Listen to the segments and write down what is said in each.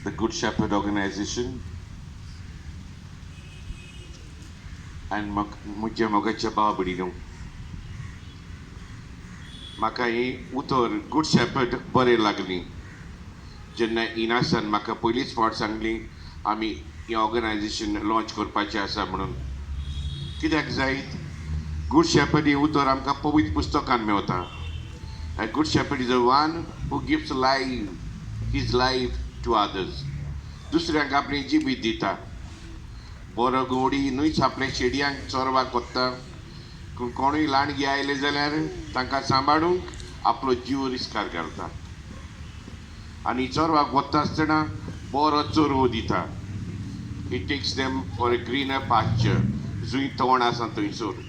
the Good Shepherd organization and म्हज्या मोगाच्या भाव भयणीनो, म्हाका ही उतर गुड शेपर्ड बरें लागली जेन्ना इनासान म्हाका पयलींच फावट सांगली आमी ही ऑर्गनायजेशन लॉन्च करपाचें आसा म्हणून. कित्याक जायत गुड शेपर्ड ही उतर आमकां पवित्र पुस्तकान Mewat. A good shepherd is the one who gives his life to others. दुसऱ्यांक आपली जिवीत दिता. बरो गोडी न्हूच आपल्या शेडयांक चोरवाक वता, कोणूय लाणगी आयले जाल्यार तांकां सांबाळूंक आपलो जीव रिस्कार घालता. आनी चोरवाक वता आसतना बरो चोरवो दिता. He takes them for a greener pasture. जूंय तोंड आसा थंयसर.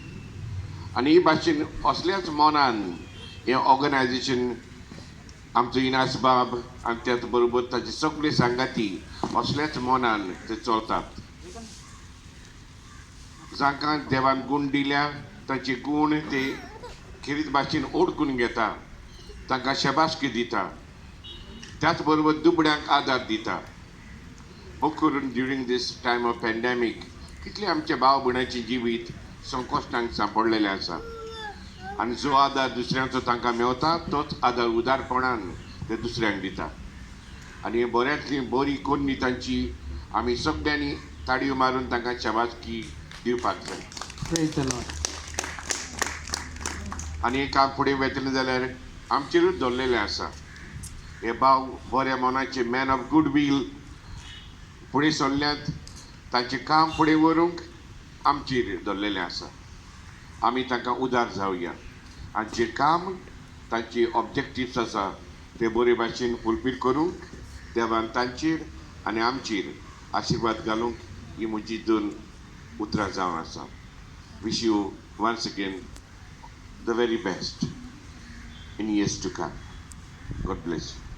आनी ही भाशेन असल्याच मोनान हें ऑर्गनायजेशन आमचो इनास बाब आनी त्याच बरोबर ताचे सगळे सांगाती असल्याच मोनान ते चलतात. जांकां देवान गूण दिल्या तांचे गूण ते खरीत भाशेन ओळखून घेता, तांकां शबासकी दिता, त्याच बरोबर दुबळ्यांक आदार दिता. खूब करून during this time of pandemic कितले आमच्या भाव भयणांचें जिवीत संकश्टांक सांपडलेलें आसा. आनी जो आदार दुसऱ्यांचो तांकां मेवता तोच आदार उदारपणान ते दुसऱ्यांक दिता. आनी बऱ्यांतली बरी कोन्नी तांची आमी सगळ्यांनी ताळयो मारून तांकां शाबासकी दिवपाक जाय. Praise the Lord. आनी हें काम फुडें वतलें जाल्यार आमचेरूच दवरलेलें आसा. हे भाव बऱ्या मनाचे मॅन ऑफ गूड वील फुडें सरल्यांत तांचें काम फुडें व्हरूंक आमचेर दवरलेलें आसा. आमी तांकां उदार जावया आनी जें काम तांचे ऑब्जेक्टिव्स आसा ते बरे भाशेन फुलफील करूंक देवान तांचेर आनी आमचेर आशिर्वाद घालूंक ही म्हजी 2 उतरां जावन आसा. Wish you once again the very best in years to come. God bless you.